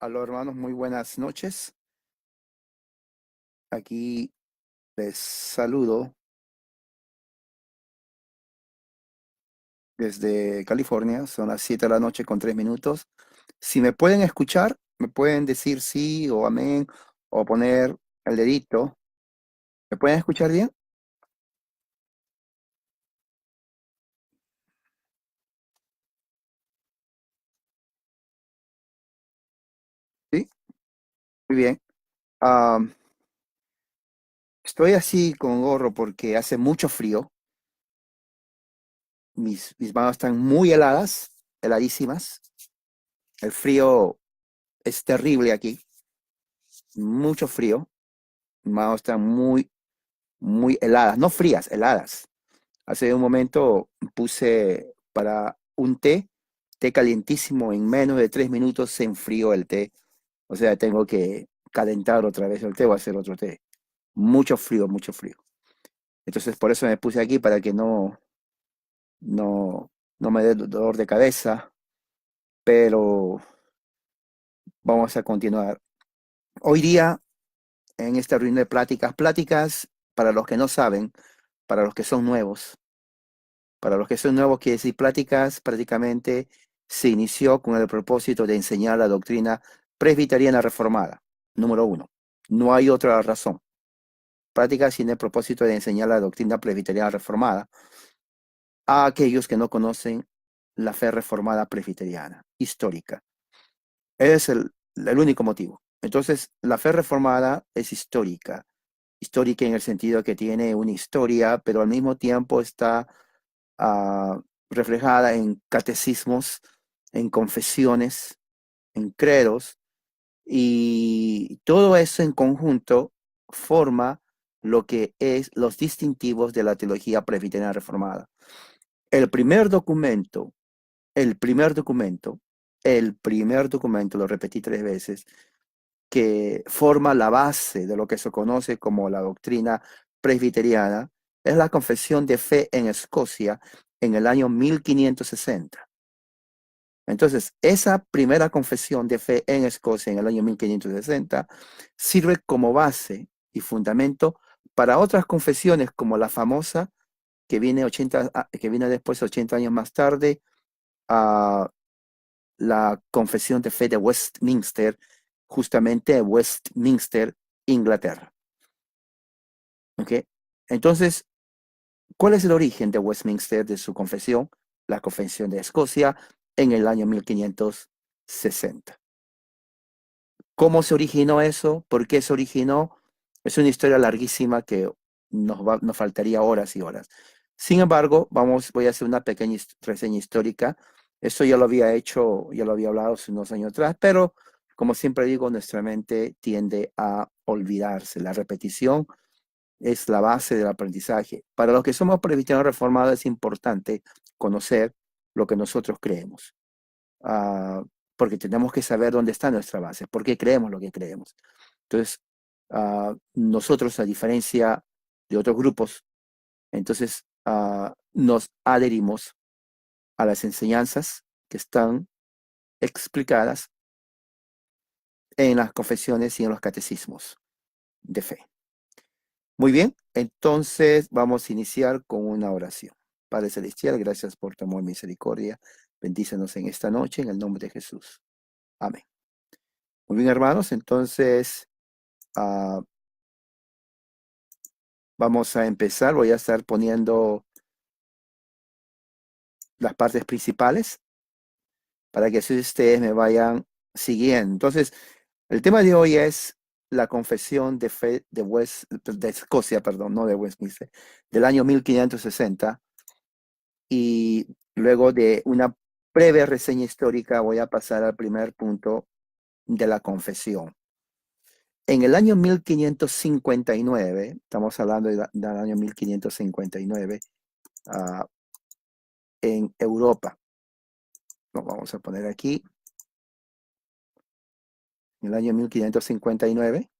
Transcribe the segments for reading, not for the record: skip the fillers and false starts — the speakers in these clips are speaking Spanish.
Aló, hermanos, muy buenas noches. Aquí les saludo desde California. Son las 7 de la noche con 3 minutos. Si me pueden escuchar, me pueden decir sí o amén o poner el dedito. ¿Me pueden escuchar bien? Sí, muy bien. Am, Estoy así con gorro porque hace mucho frío. Mis manos están muy heladas, heladísimas. El frío es terrible aquí. Mucho frío. Mis manos están muy heladas, no frías, heladas. Hace un momento puse para un té calientísimo, en menos de 3 minutos se enfrió el té. O sea, tengo que calentar otra vez el té o hacer otro té. Mucho frío, mucho frío. Entonces por eso me puse aquí para que no, no me dé dolor de cabeza, pero vamos a continuar. Hoy día, en esta reunión de pláticas para los que no saben, para los que son nuevos. Para los que son nuevos, quiere decir pláticas, prácticamente se inició con el propósito de enseñar la doctrina presbiteriana reformada. Número uno, no hay otra razón. Prácticas sin el propósito de enseñar la doctrina presbiteriana reformada a aquellos que no conocen la fe reformada presbiteriana, histórica. Es el único motivo. Entonces, la fe reformada es histórica. Histórica en el sentido que tiene una historia, pero al mismo tiempo está ah, reflejada en catecismos, en confesiones, en credos, y todo eso en conjunto forma lo que es los distintivos de la teología presbiteriana reformada. El primer documento, el primer documento, el primer documento, lo repetí 3 veces, que forma la base de lo que se conoce como la doctrina presbiteriana, es la Confesión de Fe en Escocia en el año 1560. Entonces, esa primera confesión de fe en Escocia en el año 1560 sirve como base y fundamento para otras confesiones como la famosa que viene después 80 años más tarde, a la confesión de fe de Westminster, justamente Westminster, Inglaterra. ¿Ok? Entonces, ¿cuál es el origen de Westminster, de su confesión? La Confesión de Escocia en el año 1560. ¿Cómo se originó eso? ¿Por qué se originó? Es una historia larguísima que nos faltaría horas y horas. Sin embargo, voy a hacer una pequeña reseña histórica. Esto ya lo había hecho, ya lo había hablado hace unos años atrás, pero como siempre digo, nuestra mente tiende a olvidarse. La repetición es la base del aprendizaje. Para los que somos presbiterianos reformados es importante conocer lo que nosotros creemos, ah, porque tenemos que saber dónde está nuestra base, por qué creemos lo que creemos. Entonces, nosotros, a diferencia de otros grupos, entonces nos adherimos a las enseñanzas que están explicadas en las confesiones y en los catecismos de fe. Muy bien, entonces vamos a iniciar con una oración. Padre Celestial, gracias por tu amor y misericordia. Bendícenos en esta noche en el nombre de Jesús. Amén. Muy bien, hermanos, entonces ah, vamos a empezar. Voy a estar poniendo las partes principales para que así ustedes me vayan siguiendo. Entonces, el tema de hoy es la confesión de fe de Escocia, perdón, no de Westminster, del año 1560. Y luego de una breve reseña histórica voy a pasar al primer punto de la confesión. En el año 1559, estamos hablando del año 1559, uh, en Europa, lo vamos a poner aquí, en el año 1559,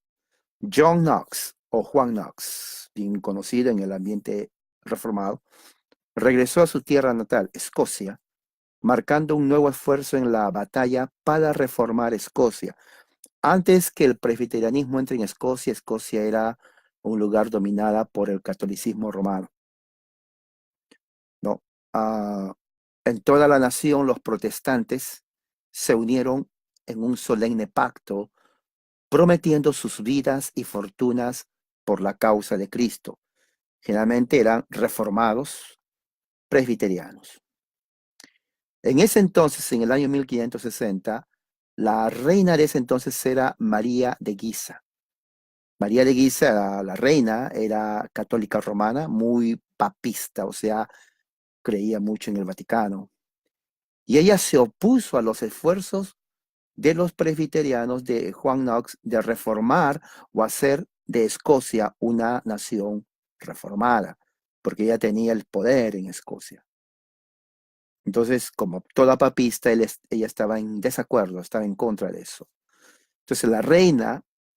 John Knox, o Juan Knox, bien conocido en el ambiente reformado, regresó a su tierra natal, Escocia, marcando un nuevo esfuerzo en la batalla para reformar Escocia. Antes que el presbiterianismo entre en Escocia, Escocia era un lugar dominada por el catolicismo romano, ¿no? Ah, en toda la nación los protestantes se unieron en un solemne pacto, prometiendo sus vidas y fortunas por la causa de Cristo. Generalmente eran reformados presbiterianos. En ese entonces, en el año 1560, la reina de ese entonces era María de Guisa. María de Guisa, la reina, era católica romana, muy papista, o sea, creía mucho en el Vaticano. Y ella se opuso a los esfuerzos de los presbiterianos de Juan Knox de reformar o hacer de Escocia una nación reformada, porque ella tenía el poder en Escocia. Entonces, como toda papista, ella estaba en desacuerdo, estaba en contra de eso. Entonces,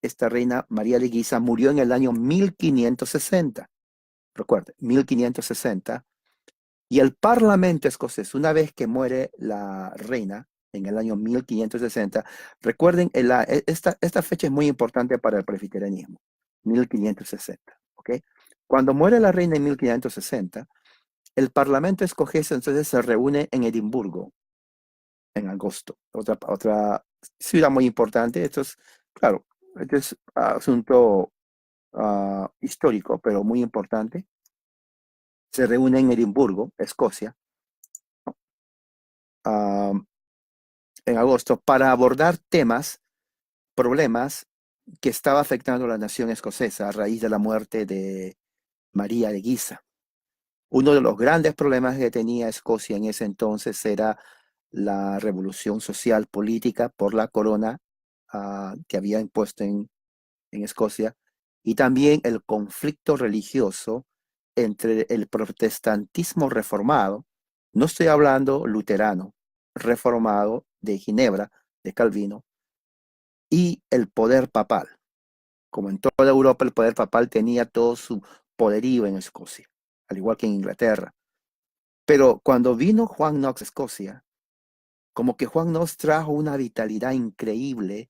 esta reina María de Guisa, murió en el año 1560. Recuerde, 1560. Y el Parlamento escocés, una vez que muere la reina en el año 1560, recuerden, esta fecha es muy importante para el presbiterianismo, 1560, ¿ok? Cuando muere la reina en 1560, el Parlamento escocés entonces se reúne en Edimburgo en agosto, otra ciudad muy importante. Esto es, claro, este es asunto histórico, pero muy importante. Se reúne en Edimburgo, Escocia, ah, en agosto para abordar problemas que estaba afectando a la nación escocesa a raíz de la muerte de María de Guisa. Uno de los grandes problemas que tenía Escocia en ese entonces era la revolución social política por la corona que había impuesto en Escocia, y también el conflicto religioso entre el protestantismo reformado, no estoy hablando luterano, reformado de Ginebra, de Calvino, y el poder papal. Como en toda Europa, el poder papal tenía todo su poderío en Escocia, al igual que en Inglaterra. Pero cuando vino Juan Knox a Escocia, como que Juan Knox trajo una vitalidad increíble.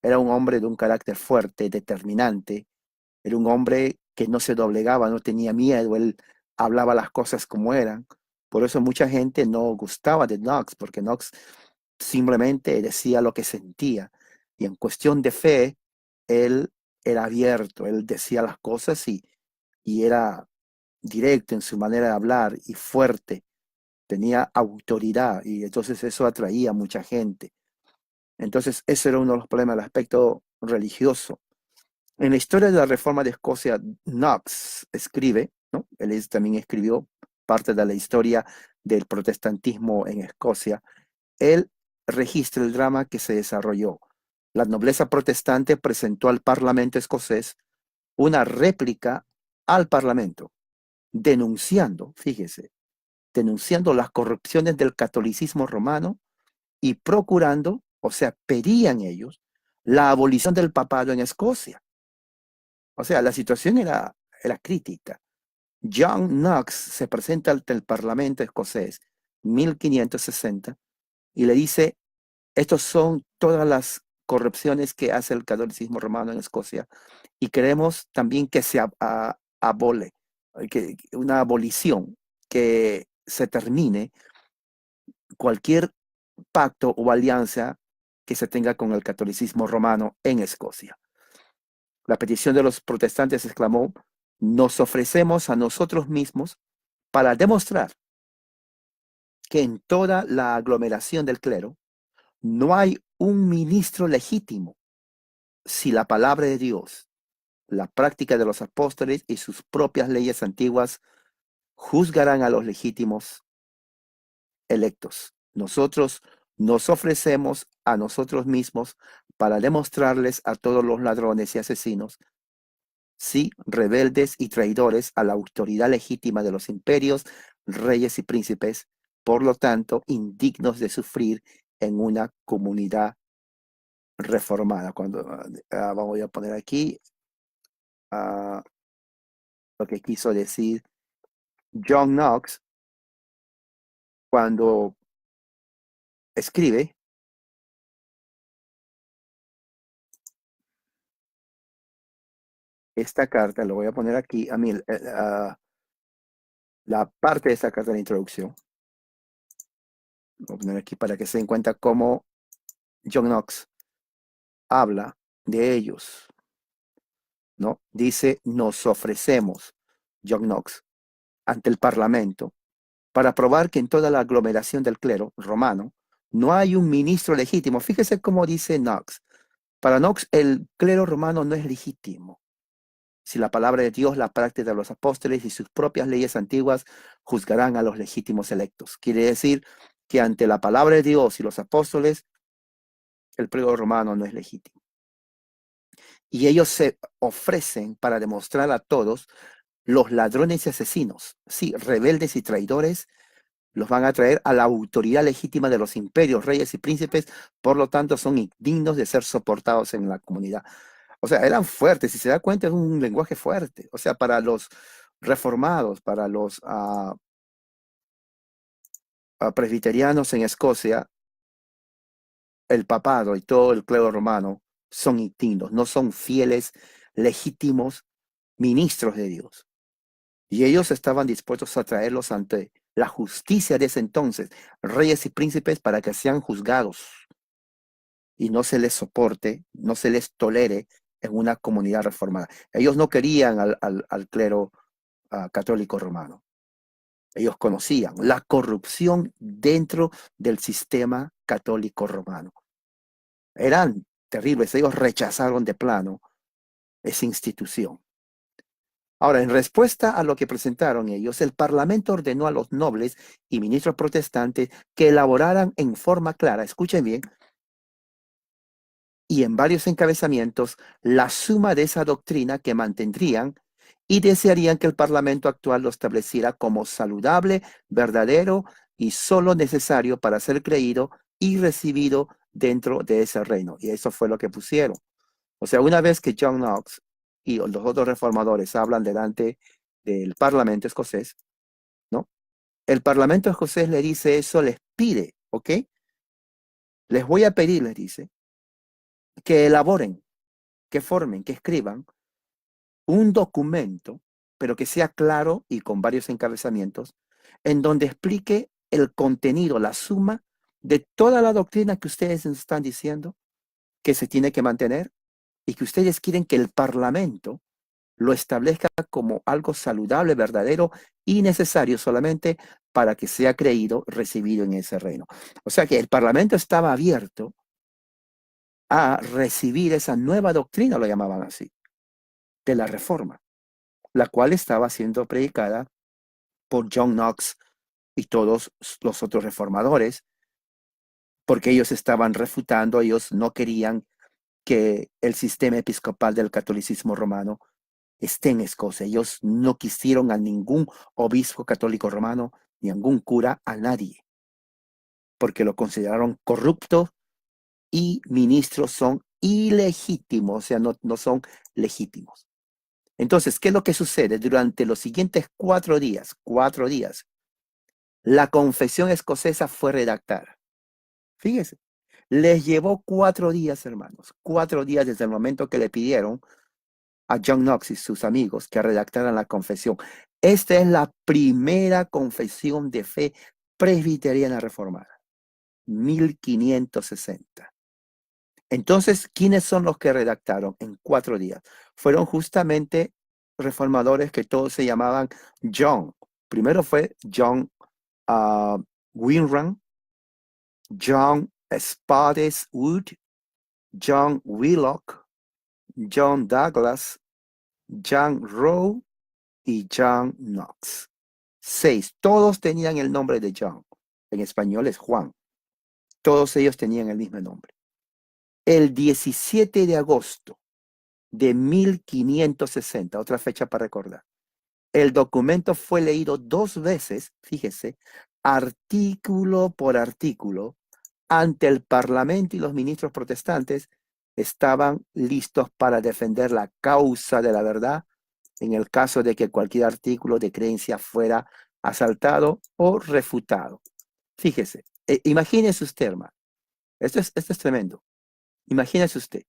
Era un hombre de un carácter fuerte, determinante. Era un hombre que no se doblegaba, no tenía miedo. Él hablaba las cosas como eran. Por eso mucha gente no gustaba de Knox, porque Knox simplemente decía lo que sentía. Y en cuestión de fe, él era abierto, él decía las cosas y era directo en su manera de hablar y fuerte, tenía autoridad y entonces eso atraía a mucha gente. Entonces ese era uno de los problemas, el aspecto religioso. En la historia de la reforma de Escocia, Knox escribe, ¿no? También escribió parte de la historia del protestantismo en Escocia. Él registra el drama que se desarrolló. La nobleza protestante presentó al Parlamento escocés una réplica al Parlamento, denunciando, fíjese, denunciando las corrupciones del catolicismo romano y procurando, o sea, pedían ellos, la abolición del papado en Escocia. O sea, la situación era crítica. John Knox se presenta ante el Parlamento escocés 1560 y le dice, estos son todas las corrupciones que hace el catolicismo romano en Escocia y queremos también que se abole, una abolición, que se termine cualquier pacto o alianza que se tenga con el catolicismo romano en Escocia. La petición de los protestantes exclamó, nos ofrecemos a nosotros mismos para demostrar que en toda la aglomeración del clero no hay un ministro legítimo si la palabra de Dios, la práctica de los apóstoles y sus propias leyes antiguas juzgarán a los legítimos electos. Nosotros nos ofrecemos a nosotros mismos para demostrarles a todos los ladrones y asesinos, sí, rebeldes y traidores a la autoridad legítima de los imperios, reyes y príncipes, por lo tanto, indignos de sufrir en una comunidad reformada. Cuando voy a poner aquí uh, lo que quiso decir John Knox cuando escribe esta carta, lo voy a poner aquí, la parte de esta carta de la introducción. Lo voy a poner aquí para que se den cuenta cómo John Knox habla de ellos, ¿no? Dice, nos ofrecemos, John Knox, ante el Parlamento para probar que en toda la aglomeración del clero romano no hay un ministro legítimo. Fíjese cómo dice Knox. Para Knox, el clero romano no es legítimo. Si la palabra de Dios, la práctica de los apóstoles y sus propias leyes antiguas juzgarán a los legítimos electos. Quiere decir que ante la palabra de Dios y los apóstoles, el clero romano no es legítimo. Y ellos se ofrecen para demostrar a todos los ladrones y asesinos, sí, rebeldes y traidores, los van a traer a la autoridad legítima de los imperios, reyes y príncipes, por lo tanto son indignos de ser soportados en la comunidad. O sea, eran fuertes, si se da cuenta, es un lenguaje fuerte. O sea, para los reformados, para los presbiterianos en Escocia, el papado y todo el clero romano son indignos, no son fieles, legítimos ministros de Dios. Y ellos estaban dispuestos a traerlos ante la justicia de ese entonces, reyes y príncipes, para que sean juzgados y no se les soporte, no se les tolere en una comunidad reformada. Ellos no querían al clero católico romano. Ellos conocían la corrupción dentro del sistema católico romano. Eran terribles, ellos rechazaron de plano esa institución. Ahora, en respuesta a lo que presentaron ellos, el Parlamento ordenó a los nobles y ministros protestantes que elaboraran en forma clara, escuchen bien, y en varios encabezamientos, la suma de esa doctrina que mantendrían y desearían que el Parlamento actual lo estableciera como saludable, verdadero y solo necesario para ser creído y recibido dentro de ese reino. Y eso fue lo que pusieron. O sea, una vez que John Knox y los otros reformadores hablan delante del Parlamento escocés, ¿no? El Parlamento escocés le dice eso, les pide, ¿ok? Les voy a pedir, les dice, que elaboren, que formen, que escriban un documento, pero que sea claro y con varios encabezamientos, en donde explique el contenido, la suma de toda la doctrina que ustedes nos están diciendo que se tiene que mantener y que ustedes quieren que el Parlamento lo establezca como algo saludable, verdadero y necesario solamente para que sea creído, recibido en ese reino. O sea que el Parlamento estaba abierto a recibir esa nueva doctrina, lo llamaban así, de la Reforma, la cual estaba siendo predicada por John Knox y todos los otros reformadores, porque ellos estaban refutando, ellos no querían que el sistema episcopal del catolicismo romano esté en Escocia. Ellos no quisieron a ningún obispo católico romano, ni a ningún cura, a nadie, porque lo consideraron corrupto y ministros son ilegítimos, o sea, no son legítimos. Entonces, ¿qué es lo que sucede? Durante los siguientes 4 días, la confesión escocesa fue redactada. Fíjese, les llevó 4 días, hermanos, 4 días desde el momento que le pidieron a John Knox y sus amigos que redactaran la confesión. Esta es la primera confesión de fe presbiteriana reformada, 1560. Entonces, ¿quiénes son los que redactaron en 4 días? Fueron justamente reformadores que todos se llamaban John. Primero fue John Winran, John Spottiswoode, John Wheelock, John Douglas, John Rowe y John Knox. 6. Todos tenían el nombre de John. En español es Juan. Todos ellos tenían el mismo nombre. El 17 de agosto de 1560, otra fecha para recordar, el documento fue leído 2 veces, fíjese, artículo por artículo, ante el Parlamento, y los ministros protestantes estaban listos para defender la causa de la verdad en el caso de que cualquier artículo de creencia fuera asaltado o refutado. Fíjese, Imagínese usted, hermano. Esto es tremendo. Imagínese usted.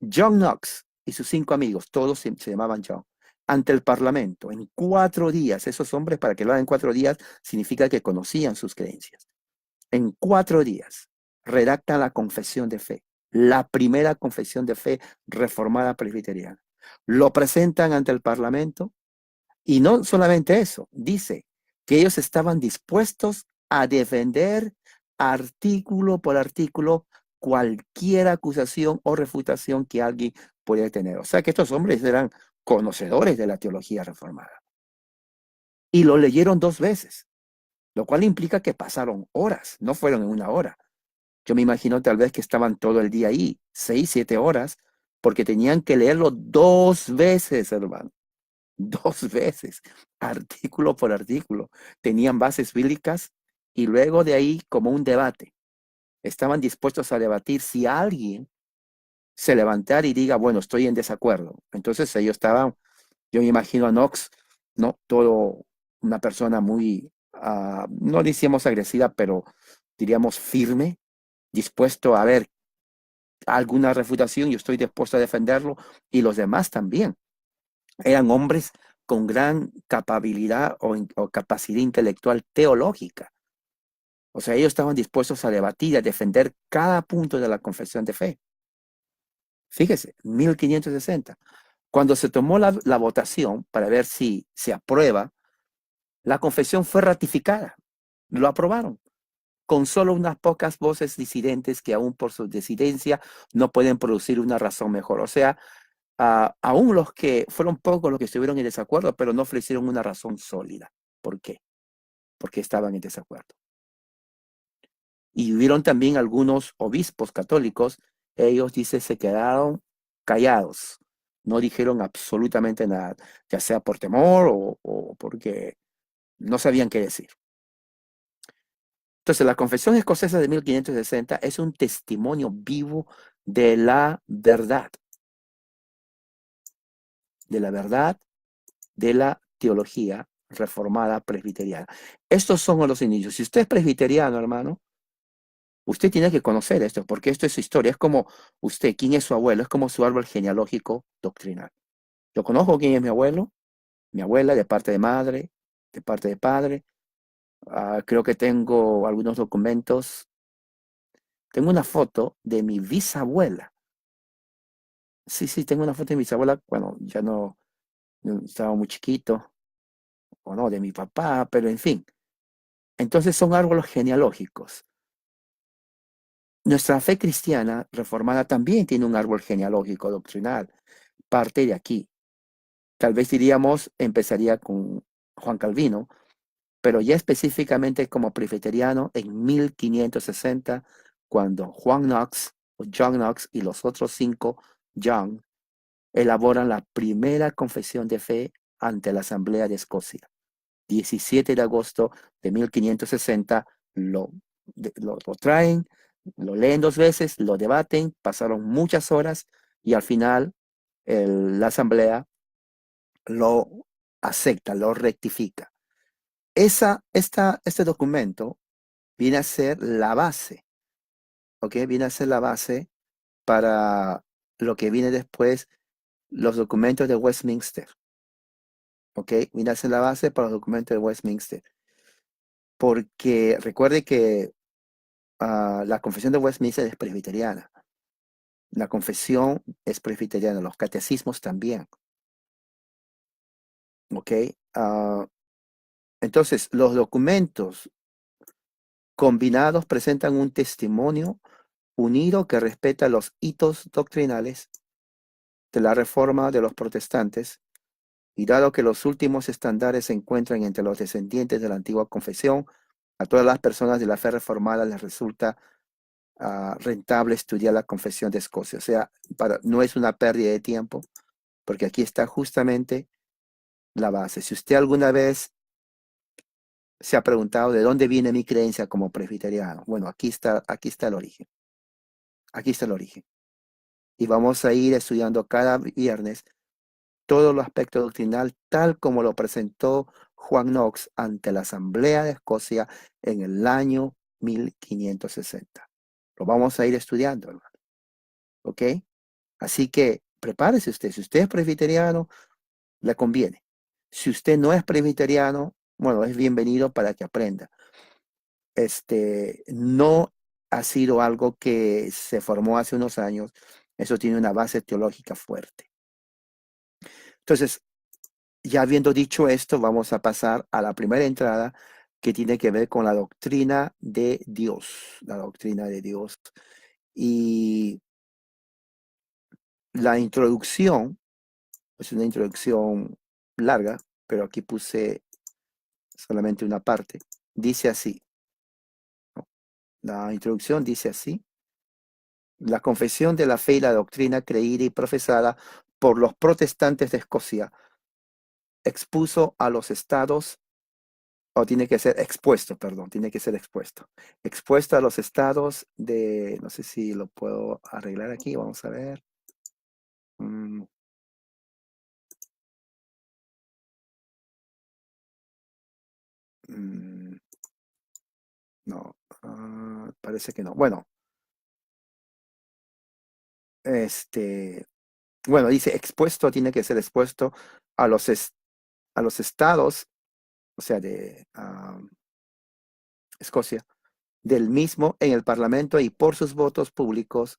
John Knox y sus 5 amigos, todos se llamaban John, ante el Parlamento, en 4 días. Esos hombres, para que lo hagan en 4 días, significa que conocían sus creencias. En 4 días, redactan la confesión de fe, la primera confesión de fe reformada presbiteriana. Lo presentan ante el Parlamento y no solamente eso, dice que ellos estaban dispuestos a defender artículo por artículo cualquier acusación o refutación que alguien pudiera tener. O sea que estos hombres eran conocedores de la teología reformada. Y lo leyeron 2 veces, lo cual implica que pasaron horas, no fueron en 1 hora. Yo me imagino tal vez que estaban todo el día ahí, 6, 7 horas, porque tenían que leerlo 2 veces, hermano. 2 veces, artículo por artículo. Tenían bases bíblicas y luego de ahí como un debate. Estaban dispuestos a debatir si alguien se levantara y diga, bueno, estoy en desacuerdo. Entonces ellos estaban, yo me imagino a Knox, ¿no? Todo una persona muy, no decíamos agresiva, pero diríamos firme, dispuesto a ver alguna refutación, yo estoy dispuesto a defenderlo, y los demás también. Eran hombres con gran capacidad o capacidad intelectual teológica. O sea, ellos estaban dispuestos a debatir, a defender cada punto de la confesión de fe. Fíjese, 1560. Cuando se tomó la votación para ver si se aprueba, la confesión fue ratificada. Lo aprobaron, con solo unas pocas voces disidentes que aún por su disidencia no pueden producir una razón mejor. O sea, aún los que fueron pocos los que estuvieron en desacuerdo, pero no ofrecieron una razón sólida. ¿Por qué? Porque estaban en desacuerdo. Y hubieron también algunos obispos católicos, ellos, dice, se quedaron callados, no dijeron absolutamente nada, ya sea por temor o porque no sabían qué decir. Entonces, la Confesión Escocesa de 1560 es un testimonio vivo de la verdad, de la verdad de la teología reformada presbiteriana. Estos son los inicios. Si usted es presbiteriano, hermano, usted tiene que conocer esto, porque esto es su historia. Es como usted, quién es su abuelo, es como su árbol genealógico doctrinal. Yo conozco quién es mi abuelo, mi abuela de parte de madre, de parte de padre. Creo que tengo algunos documentos. Tengo una foto de mi bisabuela. Sí, sí, tengo una foto de mi bisabuela. Bueno, ya no estaba muy chiquito, o no, de mi papá, pero en fin. Entonces son árboles genealógicos. Nuestra fe cristiana reformada también tiene un árbol genealógico doctrinal. Parte de aquí. Tal vez diríamos, empezaría con Juan Calvino, pero ya específicamente como presbiteriano en 1560, cuando Juan Knox, o John Knox y los otros 5 John elaboran la primera confesión de fe ante la Asamblea de Escocia. 17 de agosto de 1560 lo traen, lo leen 2 veces, lo debaten, pasaron muchas horas y al final la asamblea lo acepta, lo rectifica. Este documento viene a ser la base, ¿ok? Viene a ser la base para lo que viene después, los documentos de Westminster, ¿ok? Viene a ser la base para los documentos de Westminster. Porque recuerde que la confesión de Westminster es presbiteriana. La confesión es presbiteriana, los catecismos también. ¿Ok? Entonces, los documentos combinados presentan un testimonio unido que respeta los hitos doctrinales de la reforma de los protestantes, y dado que los últimos estándares se encuentran entre los descendientes de la antigua confesión, a todas las personas de la fe reformada les resulta rentable estudiar la confesión de Escocia. O sea, no es una pérdida de tiempo, porque aquí está justamente la base. Si usted alguna vez se ha preguntado de dónde viene mi creencia como presbiteriano, bueno, aquí está el origen. Aquí está el origen. Y vamos a ir estudiando cada viernes todo el aspecto doctrinal tal como lo presentó Juan Knox ante la Asamblea de Escocia en el año 1560. Lo vamos a ir estudiando, hermano. ¿Ok? Así que prepárese usted. Si usted es presbiteriano, le conviene. Si usted no es presbiteriano, bueno, es bienvenido para que aprenda. No ha sido algo que se formó hace unos años. Eso tiene una base teológica fuerte. Entonces, ya habiendo dicho esto, vamos a pasar a la primera entrada que tiene que ver con la doctrina de Dios. La doctrina de Dios. Y la introducción es una introducción larga, pero aquí puse solamente una parte. Dice así. La introducción dice así. La confesión de la fe y la doctrina creída y profesada por los protestantes de Escocia expuso a los estados, o tiene que ser expuesto, perdón, tiene que ser expuesto. Expuesto a los estados de, no sé si lo puedo arreglar aquí, vamos a ver. Mm, mm, no, parece que no. Bueno, bueno, dice expuesto, tiene que ser expuesto a a los estados, o sea, de Escocia, del mismo en el Parlamento y por sus votos públicos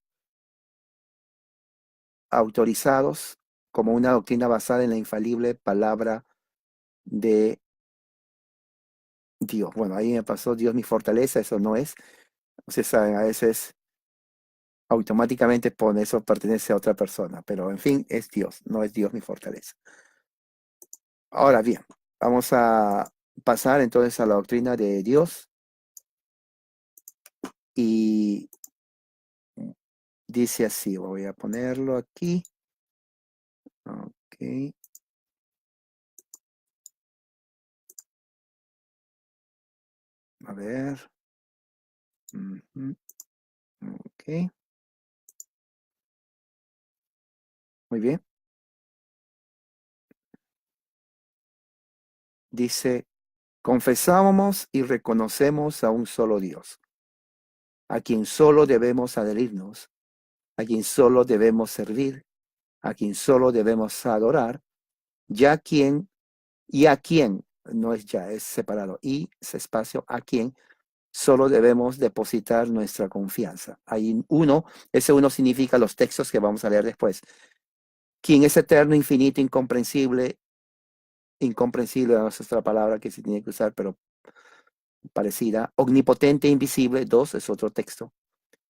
autorizados como una doctrina basada en la infalible palabra de Dios. Bueno, ahí me pasó Dios mi fortaleza, eso no es. Ustedes saben, a veces automáticamente pone eso pertenece a otra persona, pero en fin, es Dios, no es Dios mi fortaleza. Ahora bien, vamos a pasar entonces a la doctrina de Dios y dice así, voy a ponerlo aquí. Ok, a ver. Ujú, ok, muy bien. Dice, confesamos y reconocemos a un solo Dios, a quien solo debemos adherirnos, a quien solo debemos servir, a quien solo debemos adorar, ya quien y a quien, no es ya, es separado, y ese espacio, a quien solo debemos depositar nuestra confianza. Hay uno, ese uno significa los textos que vamos a leer después. Quien es eterno, infinito, incomprensible, no es otra palabra que se tiene que usar, pero parecida, omnipotente, invisible, dos es otro texto,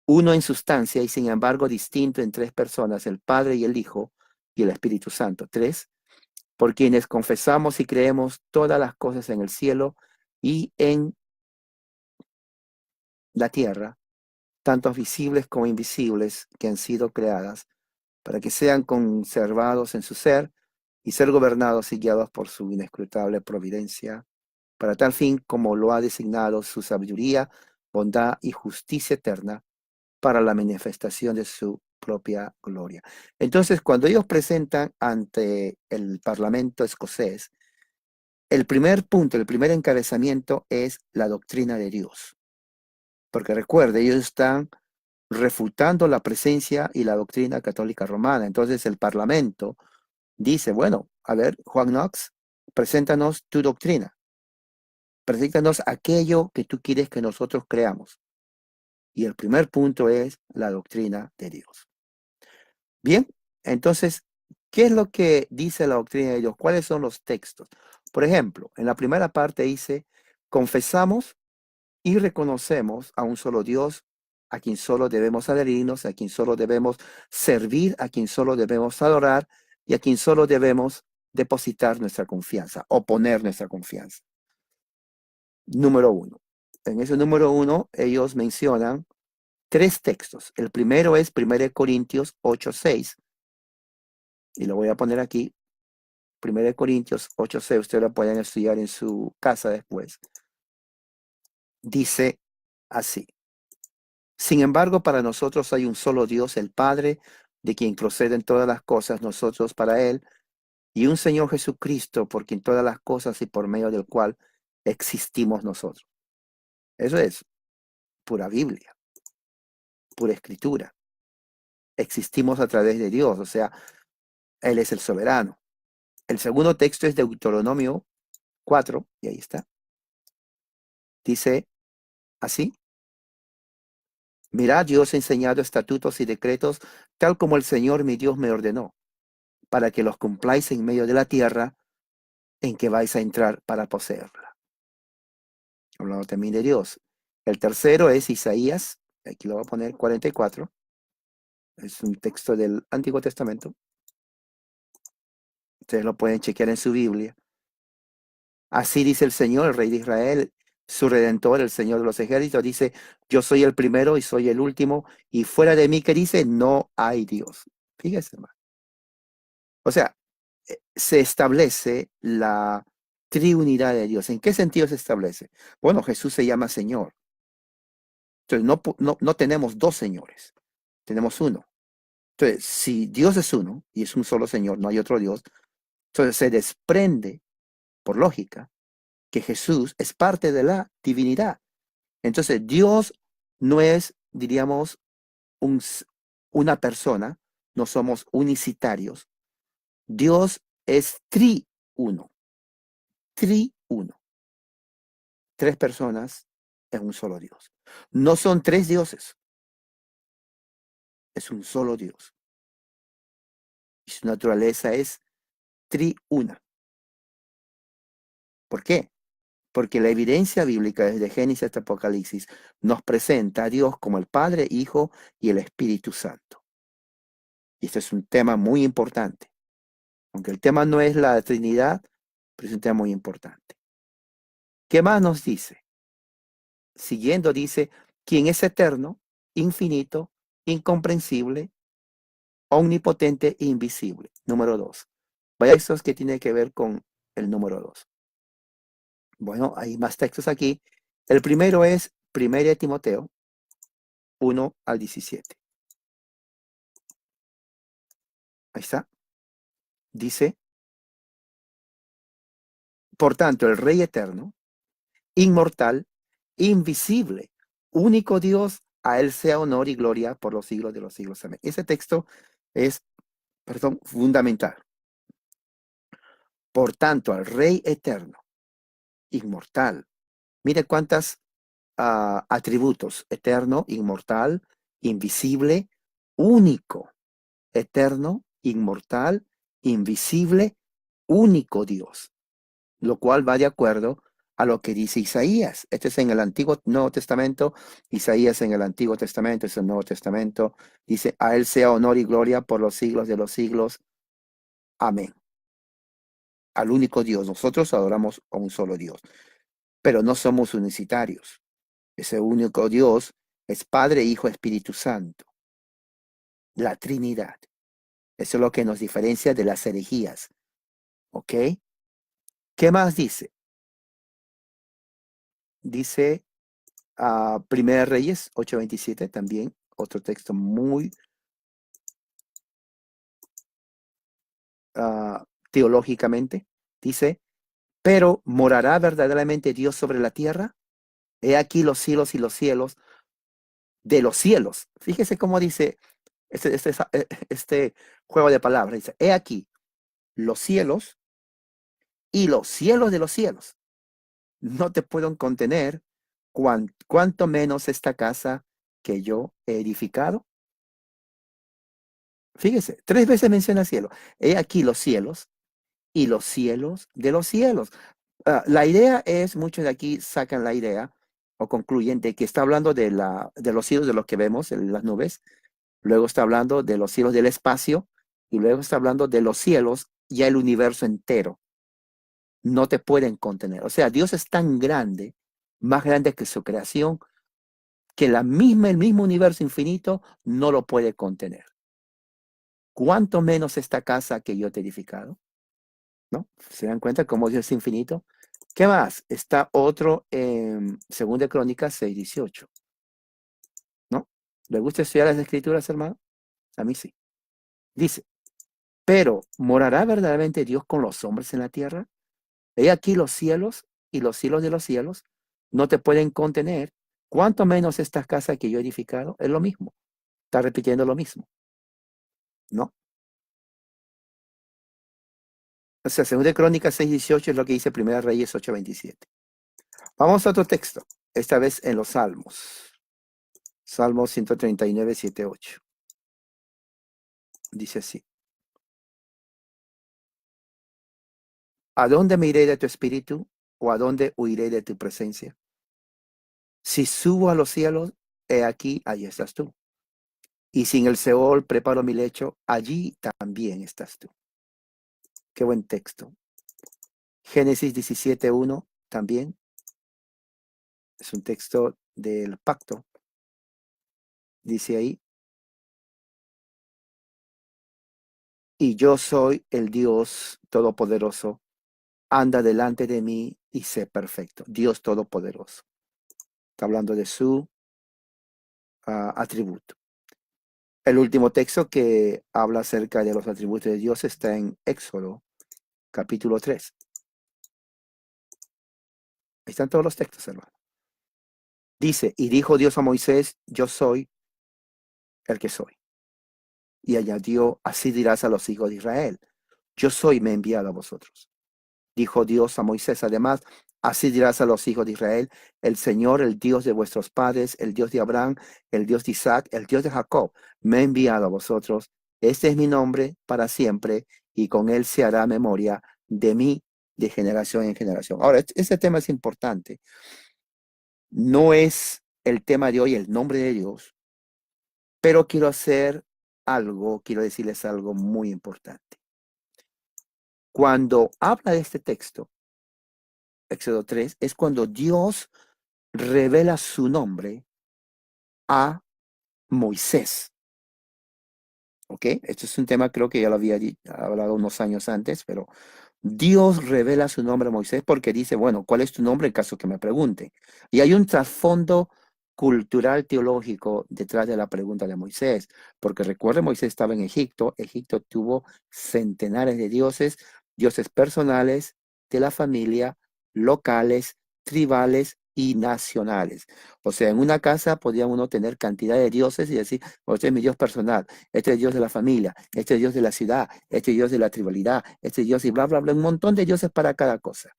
uno en sustancia y sin embargo distinto en tres personas, el Padre y el Hijo y el Espíritu Santo. Tres, por quienes confesamos y creemos todas las cosas en el cielo y en la tierra, tanto visibles como invisibles, que han sido creadas, para que sean conservados en su ser y ser gobernados y guiados por su inescrutable providencia, para tal fin como lo ha designado su sabiduría, bondad y justicia eterna, para la manifestación de su propia gloria. Entonces, cuando ellos presentan ante el Parlamento escocés, el primer punto, el primer encabezamiento es la doctrina de Dios. Porque recuerde, ellos están refutando la presencia y la doctrina católica romana. Entonces el Parlamento dice, bueno, a ver, Juan Knox, preséntanos tu doctrina. Preséntanos aquello que tú quieres que nosotros creamos. Y el primer punto es la doctrina de Dios. Bien, entonces, ¿qué es lo que dice la doctrina de Dios? ¿Cuáles son los textos? Por ejemplo, en la primera parte dice, confesamos y reconocemos a un solo Dios, a quien solo debemos adherirnos, a quien solo debemos servir, a quien solo debemos adorar y a quien solo debemos depositar nuestra confianza o poner nuestra confianza. Número uno. En ese número uno, ellos mencionan tres textos. El primero es 1 Corintios 8:6 y lo voy a poner aquí. 1 Corintios 8:6, ustedes lo pueden estudiar en su casa después. Dice así. Sin embargo, para nosotros hay un solo Dios, el Padre, de quien proceden todas las cosas, nosotros para Él, y un Señor Jesucristo, por quien todas las cosas y por medio del cual existimos nosotros. Eso es. pura Biblia, pura escritura. Existimos a través de Dios, o sea, Él es el soberano. El segundo texto es Deuteronomio 4, y ahí está. Dice así: mirad, yo os he enseñado estatutos y decretos, tal como el Señor mi Dios me ordenó, para que los cumpláis en medio de la tierra en que vais a entrar para poseerla. Hablando también de Dios. El tercero es Isaías, aquí lo voy a poner 44, es un texto del Antiguo Testamento. Ustedes lo pueden chequear en su Biblia. Así dice el Señor, el Rey de Israel, su Redentor, el Señor de los ejércitos, dice: yo soy el primero y soy el último, y fuera de mí, que dice, no hay Dios. Fíjese, hermano. O sea, se establece la triunidad de Dios. ¿En qué sentido se establece? Bueno, Jesús se llama Señor. Entonces, no tenemos dos señores, tenemos uno. Entonces, si Dios es uno y es un solo Señor, no hay otro Dios, entonces se desprende, por lógica, que Jesús es parte de la divinidad. Entonces, Dios no es, diríamos, una persona, no somos unicitarios. Dios es triuno, triuno. Tres personas en un solo Dios. No son tres dioses, es un solo Dios. Y su naturaleza es triuna. ¿Por qué? Porque la evidencia bíblica desde Génesis hasta Apocalipsis nos presenta a Dios como el Padre, Hijo y el Espíritu Santo. Y este es un tema muy importante. Aunque el tema no es la Trinidad, pero es un tema muy importante. ¿Qué más nos dice? Siguiendo dice, quien es eterno, infinito, incomprensible, omnipotente e invisible. Número 2. Vaya, esos que tiene que ver con el número 2. Bueno, hay más textos aquí. El primero es 1 Timoteo 1 al 17. Ahí está. Dice: por tanto, el Rey eterno, inmortal, invisible, único Dios, a Él sea honor y gloria por los siglos de los siglos. Amén. Ese texto es, fundamental. Por tanto, al Rey eterno, inmortal. Mire cuántas atributos: eterno, inmortal, invisible, único, eterno, inmortal, invisible, único Dios, lo cual va de acuerdo a lo que dice Isaías. Este es en el Nuevo Testamento, Isaías en el Antiguo Testamento, es el Nuevo Testamento. Dice: a Él sea honor y gloria por los siglos de los siglos. Amén. Al único Dios. Nosotros adoramos a un solo Dios, pero no somos unicitarios. Ese único Dios es Padre, Hijo, Espíritu Santo. La Trinidad. Eso es lo que nos diferencia de las herejías. ¿Ok? ¿Qué más dice? Dice Primera Reyes 8:27, también otro texto muy teológicamente. Dice: pero ¿morará verdaderamente Dios sobre la tierra? He aquí los cielos y los cielos de los cielos. Fíjese cómo dice este juego de palabras. Dice: he aquí los cielos y los cielos de los cielos no te pueden contener, cuanto menos esta casa que yo he edificado. Fíjese, 3 veces menciona cielo. He aquí los cielos y los cielos de los cielos. La idea es, muchos de aquí sacan la idea o concluyen de que está hablando de los cielos de los que vemos en las nubes, luego está hablando de los cielos del espacio y luego está hablando de los cielos, ya el universo entero. No te pueden contener. O sea, Dios es tan grande, más grande que su creación, que el mismo universo infinito no lo puede contener. ¿Cuánto menos esta casa que yo te he edificado? ¿No? ¿Se dan cuenta cómo Dios es infinito? ¿Qué más? Está otro en 2 Crónicas 6:18. ¿No? ¿Le gusta estudiar las escrituras, hermano? A mí sí. Dice: pero ¿morará verdaderamente Dios con los hombres en la tierra? He aquí los cielos y los cielos de los cielos no te pueden contener, ¿Cuánto menos esta casa que yo he edificado? Es lo mismo. Está repitiendo lo mismo, ¿no? O sea, 2 Crónicas 6:18 es lo que dice 1 Reyes 8:27. Vamos a otro texto, esta vez en los Salmos. Salmo 139, 7, 8. Dice así. ¿A dónde me iré de tu espíritu? ¿O a dónde huiré de tu presencia? Si subo a los cielos, he aquí, allí estás tú. Y si en el Seol preparo mi lecho, allí también estás tú. Qué buen texto. Génesis 17:1 también es un texto del pacto. Dice ahí, y yo soy el Dios Todopoderoso, anda delante de mí y sé perfecto. Dios Todopoderoso. Está hablando de su atributo. El último texto que habla acerca de los atributos de Dios está en Éxodo, capítulo 3. Ahí están todos los textos, hermano. Dice, y dijo Dios a Moisés, yo soy el que soy. Y añadió, así dirás a los hijos de Israel, yo soy, me he enviado a vosotros. Dijo Dios a Moisés, además, así dirás a los hijos de Israel, el Señor, el Dios de vuestros padres, el Dios de Abraham, el Dios de Isaac, el Dios de Jacob, me ha enviado a vosotros. Este es mi nombre para siempre, y con él se hará memoria de mí de generación en generación. Ahora, este tema es importante. No es el tema de hoy el nombre de Dios, pero quiero decirles algo muy importante. Cuando habla de este texto, Éxodo 3, es cuando Dios revela su nombre a Moisés. ¿Ok? Esto es un tema, creo que ya lo había hablado unos años antes, pero Dios revela su nombre a Moisés porque dice, bueno, ¿cuál es tu nombre en caso que me pregunten? Y hay un trasfondo cultural teológico detrás de la pregunta de Moisés, porque recuerda, Moisés estaba en Egipto, Egipto tuvo centenares de dioses, dioses personales, de la familia, locales, tribales y nacionales. O sea, en una casa podía uno tener cantidad de dioses y decir, este es mi Dios personal, este es Dios de la familia, este es Dios de la ciudad, este es Dios de la tribalidad, este es Dios y bla, bla, bla, un montón de dioses para cada cosa.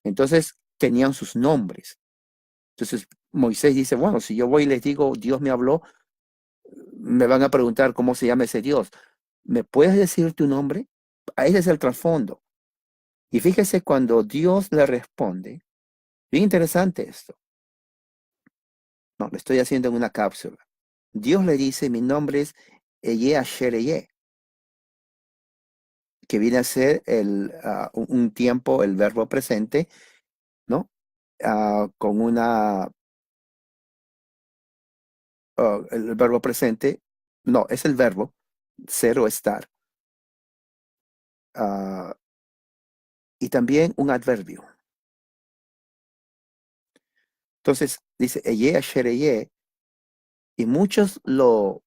Entonces tenían sus nombres. Entonces Moisés dice, bueno, si yo voy y les digo, Dios me habló, me van a preguntar cómo se llama ese Dios. ¿Me puedes decir tu nombre? Ese es el trasfondo. Y fíjese cuando Dios le responde, bien interesante esto. No, lo estoy haciendo en una cápsula. Dios le dice, mi nombre es Eye Asher Eye, que viene a ser un tiempo, el verbo presente, ¿no? Con el verbo presente, no, es el verbo, ser o estar, ah, y también un adverbio. Entonces, dice, Eye Asher Eye, y muchos lo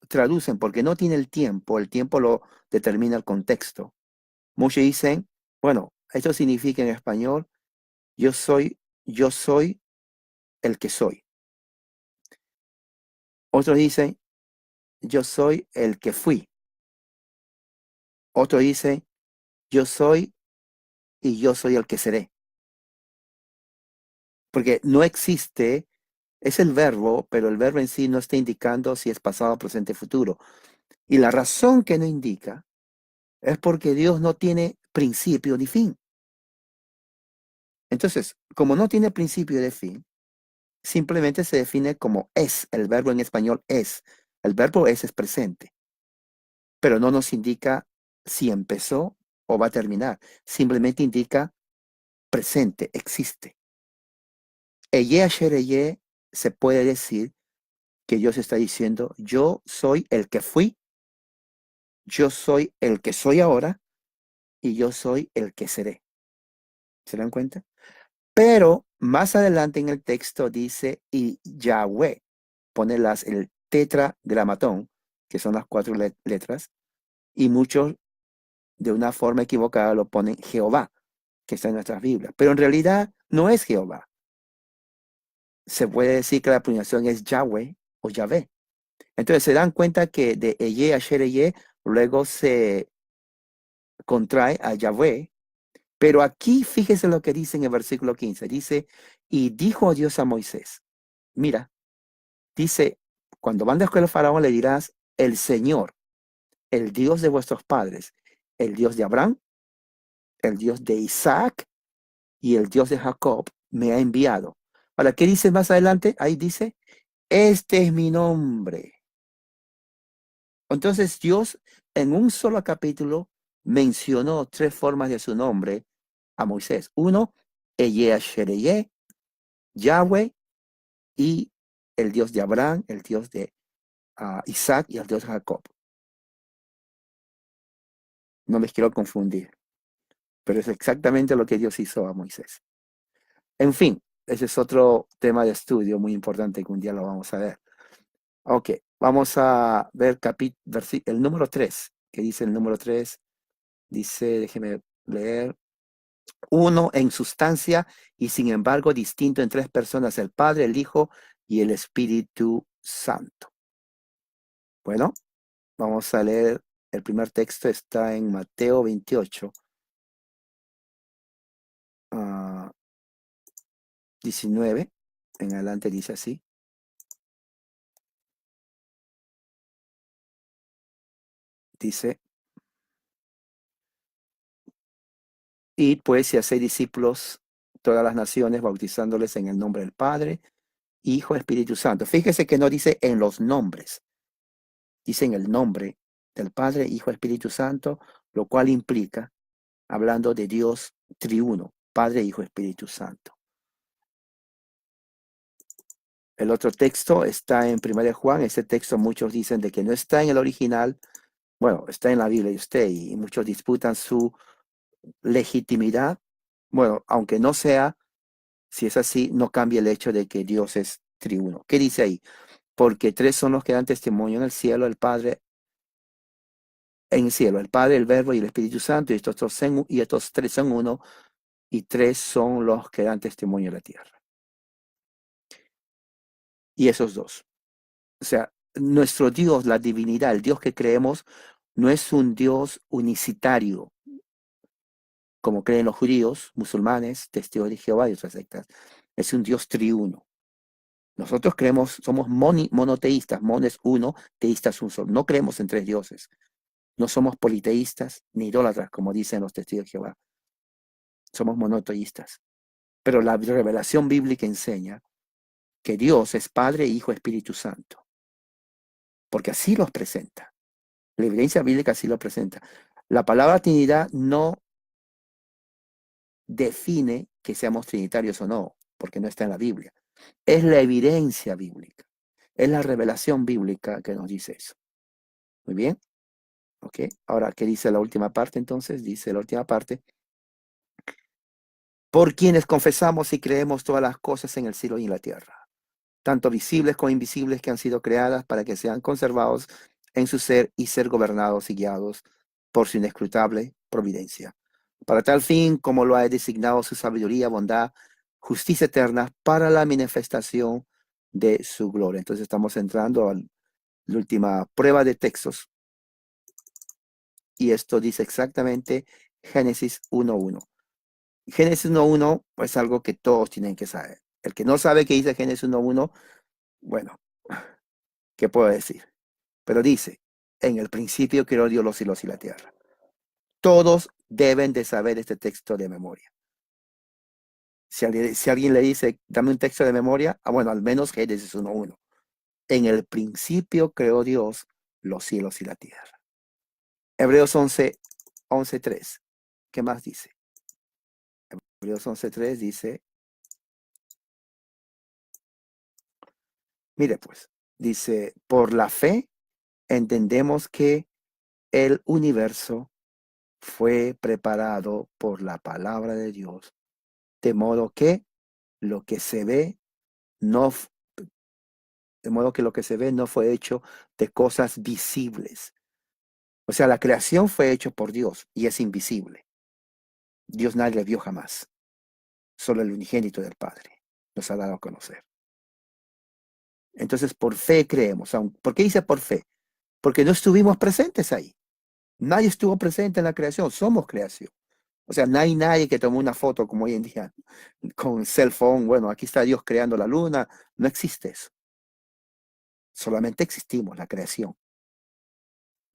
traducen porque no tiene el tiempo lo determina el contexto. Muchos dicen, bueno, esto significa en español, yo soy el que soy. Otros dicen, yo soy el que fui. Otros dicen, yo soy y yo soy el que seré. Porque no existe, es el verbo, pero el verbo en sí no está indicando si es pasado, presente, futuro. Y la razón que no indica es porque Dios no tiene principio ni fin. Entonces, como no tiene principio de fin, simplemente se define como es. El verbo en español es. El verbo es presente, pero no nos indica si empezó o va a terminar. Simplemente indica presente, existe. Eye Asher Eye se puede decir que Dios está diciendo, yo soy el que fui, yo soy el que soy ahora y yo soy el que seré. ¿Se dan cuenta? Pero más adelante en el texto dice, y Yahweh, pone el tetragramatón, que son las 4 letras, y muchos de una forma equivocada lo ponen Jehová, que está en nuestras Biblias. Pero en realidad no es Jehová. se puede decir que la pronunciación es Yahweh o Yahvé. Entonces se dan cuenta que de Eye, Asher, Eye, luego se contrae a Yahvé. Pero aquí fíjese lo que dice en el versículo 15. Dice, y dijo Dios a Moisés, mira, dice, cuando mandes con el faraón le dirás, el Señor, el Dios de vuestros padres, el Dios de Abraham, el Dios de Isaac y el Dios de Jacob me ha enviado. Ahora, ¿qué dice más adelante? Ahí dice, este es mi nombre. Entonces Dios en un solo capítulo mencionó tres formas de su nombre a Moisés. Uno, Eye Ashereye, Yahweh y el Dios de Abraham, el Dios de Isaac y el Dios de Jacob. No les quiero confundir, pero es exactamente lo que Dios hizo a Moisés. En fin, ese es otro tema de estudio muy importante que un día lo vamos a ver. Ok, vamos a ver el número 3. ¿Qué dice el número 3? Dice, déjeme leer, uno en sustancia y sin embargo distinto en tres personas, el Padre, el Hijo y el Espíritu Santo. Bueno, vamos a leer, el primer texto está en Mateo 28, 19, en adelante dice así. Dice, id pues y haced discípulos todas las naciones, bautizándoles en el nombre del Padre, Hijo, Espíritu Santo. Fíjese que no dice en los nombres, dice en el nombre del Padre, Hijo, Espíritu Santo, lo cual implica, hablando de Dios triuno, Padre, Hijo, Espíritu Santo. El otro texto está en 1 Juan. Ese texto muchos dicen de que no está en el original. Bueno, está en la Biblia de usted y muchos disputan su legitimidad. Bueno, aunque no sea, si es así, no cambia el hecho de que Dios es triuno. ¿Qué dice ahí? Porque tres son los que dan testimonio en el cielo, el Padre, en el cielo, el Padre, el Verbo y el Espíritu Santo, y estos tres son uno, y tres son los que dan testimonio en la tierra. Y esos dos. O sea, nuestro Dios, la divinidad, el Dios que creemos, no es un Dios unicitario, como creen los judíos, musulmanes, testigos de Jehová y otras sectas. Es un Dios triuno. Nosotros creemos, somos monoteístas, mon es uno, teístas un solo. No creemos en tres dioses. No somos politeístas ni idólatras, como dicen los testigos de Jehová. Somos monoteístas. Pero la revelación bíblica enseña que Dios es Padre, Hijo, Espíritu Santo. Porque así los presenta. La evidencia bíblica así lo presenta. La palabra Trinidad no define que seamos trinitarios o no, porque no está en la Biblia. Es la evidencia bíblica. Es la revelación bíblica que nos dice eso. Muy bien. Ok. Ahora, ¿qué dice la última parte entonces? Dice la última parte. Por quienes confesamos y creemos todas las cosas en el cielo y en la tierra, tanto visibles como invisibles, que han sido creadas para que sean conservados en su ser y ser gobernados y guiados por su inescrutable providencia. Para tal fin, como lo ha designado su sabiduría, bondad, justicia eterna, para la manifestación de su gloria. Entonces estamos entrando a la última prueba de textos. Y esto dice exactamente Génesis 1:1. Génesis 1:1 es algo que todos tienen que saber. El que no sabe qué dice Génesis 1:1, bueno, ¿qué puedo decir? Pero dice, en el principio creó Dios los cielos y la tierra. Todos deben de saber este texto de memoria. Si alguien le dice, dame un texto de memoria, bueno, al menos Génesis 1:1. En el principio creó Dios los cielos y la tierra. Hebreos 11:3. ¿Qué más dice? Hebreos 11:3 dice, mire pues, dice, por la fe entendemos que el universo fue preparado por la palabra de Dios, de modo que lo que se ve no, de modo que lo que se ve no fue hecho de cosas visibles. O sea, la creación fue hecha por Dios y es invisible. Dios nadie le vio jamás. Solo el unigénito del Padre nos ha dado a conocer. Entonces, por fe creemos. ¿Por qué dice por fe? Porque no estuvimos presentes ahí. Nadie estuvo presente en la creación. Somos creación. O sea, no hay nadie que tomó una foto como hoy en día con cell phone. Bueno, aquí está Dios creando la luna. No existe eso. Solamente existimos, la creación.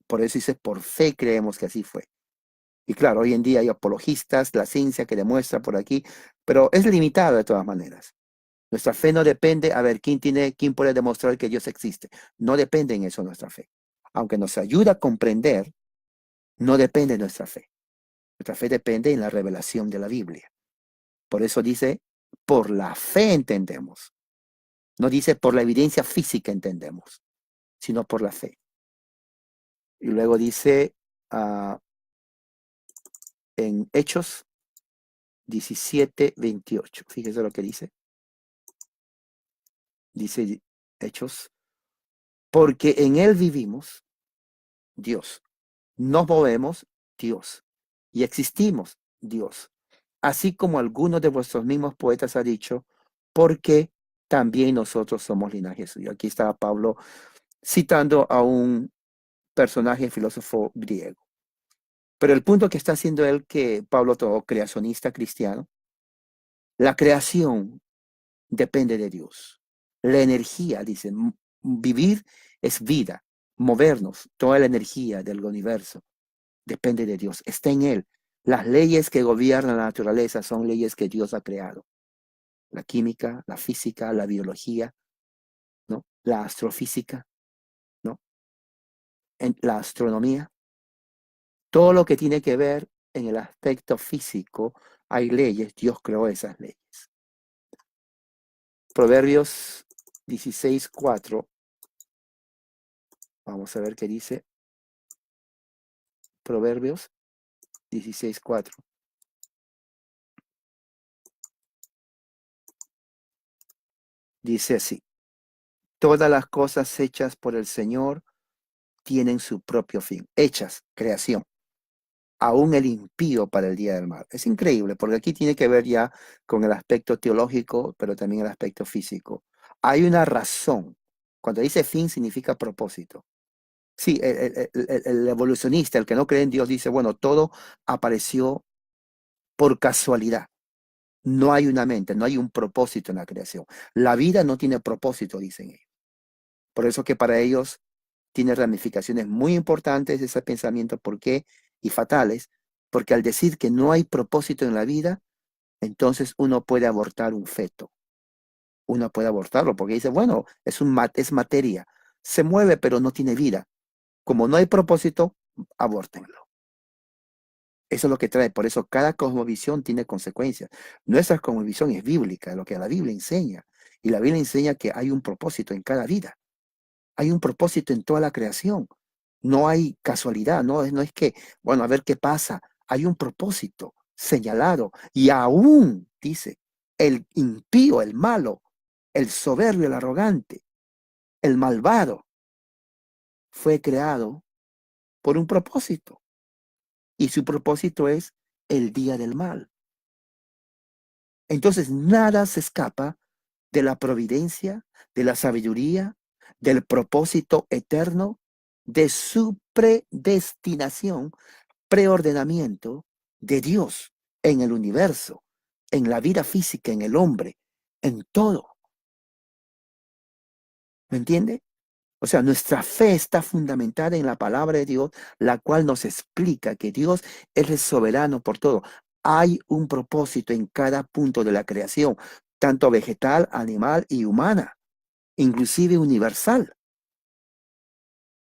Por eso dice, por fe creemos que así fue. Y claro, hoy en día hay apologistas, la ciencia que demuestra por aquí, pero es limitado de todas maneras. Nuestra fe no depende, a ver, quién puede demostrar que Dios existe. No depende en eso nuestra fe. Aunque nos ayuda a comprender, no depende de nuestra fe. Nuestra fe depende en la revelación de la Biblia. Por eso dice, por la fe entendemos. No dice por la evidencia física entendemos, sino por la fe. Y luego dice en Hechos 17:28. Fíjese lo que dice. Dice Hechos, porque en Él vivimos, Dios. Nos movemos, Dios. Y existimos, Dios. Así como algunos de vuestros mismos poetas han dicho, porque también nosotros somos linaje suyo. Aquí estaba Pablo citando a un personaje filósofo griego. Pero el punto que está haciendo él, que Pablo, todo creacionista cristiano, la creación depende de Dios. La energía, dice, vivir es vida, movernos, toda la energía del universo depende de Dios, está en Él. Las leyes que gobiernan la naturaleza son leyes que Dios ha creado. La química, la física, la biología, ¿no? La astrofísica, ¿no? La astronomía. Todo lo que tiene que ver en el aspecto físico, hay leyes, Dios creó esas leyes. Proverbios 16:4. Vamos a ver qué dice. Proverbios 16:4. Dice así: todas las cosas hechas por el Señor tienen su propio fin. Hechas, creación. Aún el impío para el día del mal. Es increíble, porque aquí tiene que ver ya con el aspecto teológico, pero también el aspecto físico. Hay una razón. Cuando dice fin, significa propósito. Sí, el evolucionista, el que no cree en Dios, dice, bueno, todo apareció por casualidad. No hay una mente, no hay un propósito en la creación. La vida no tiene propósito, dicen ellos. Por eso que para ellos tiene ramificaciones muy importantes ese pensamiento, ¿por qué? Y fatales, porque al decir que no hay propósito en la vida, entonces uno puede abortar un feto. Uno puede abortarlo porque dice, bueno, es materia, se mueve pero no tiene vida. Como no hay propósito, abórtenlo. Eso es lo que trae, por eso cada cosmovisión tiene consecuencias. Nuestra cosmovisión es bíblica, lo que la Biblia enseña. Y la Biblia enseña que hay un propósito en cada vida. Hay un propósito en toda la creación. No hay casualidad, no es que, bueno, a ver qué pasa. Hay un propósito señalado. Y aún, dice, el impío, el malo, el soberbio, el arrogante, el malvado, fue creado por un propósito. Y su propósito es el día del mal. Entonces, nada se escapa de la providencia, de la sabiduría, del propósito eterno, de su predestinación, preordenamiento de Dios en el universo, en la vida física, en el hombre, en todo. ¿Me entiende? O sea, nuestra fe está fundamentada en la palabra de Dios, la cual nos explica que Dios es el soberano por todo. Hay un propósito en cada punto de la creación, tanto vegetal, animal y humana, inclusive universal.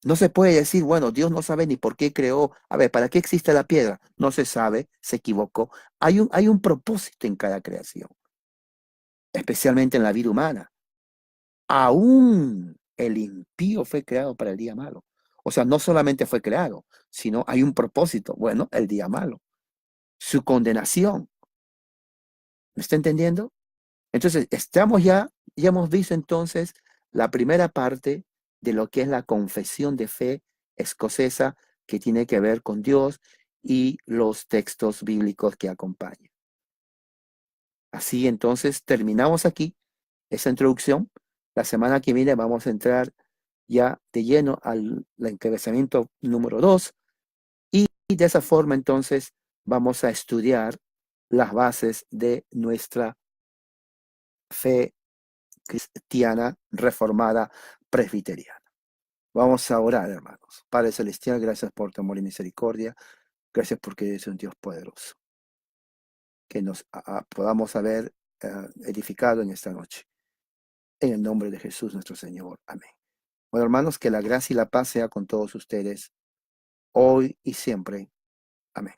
No se puede decir, bueno, Dios no sabe ni por qué creó. A ver, ¿para qué existe la piedra? No se sabe, se equivocó. Hay un propósito en cada creación, especialmente en la vida humana. Aún el impío fue creado para el día malo. O sea, no solamente fue creado, sino hay un propósito. Bueno, el día malo, su condenación. ¿Me está entendiendo? Entonces, ya hemos visto entonces la primera parte de lo que es la confesión de fe escocesa que tiene que ver con Dios y los textos bíblicos que acompañan. Así entonces terminamos aquí esa introducción. La semana que viene vamos a entrar ya de lleno al encabezamiento número 2 y de esa forma entonces vamos a estudiar las bases de nuestra fe cristiana reformada presbiteriana. Vamos a orar, hermanos. Padre Celestial, gracias por tu amor y misericordia. Gracias porque eres un Dios poderoso. Que nos podamos haber edificado en esta noche. En el nombre de Jesús nuestro Señor. Amén. Bueno, hermanos, que la gracia y la paz sea con todos ustedes, hoy y siempre. Amén.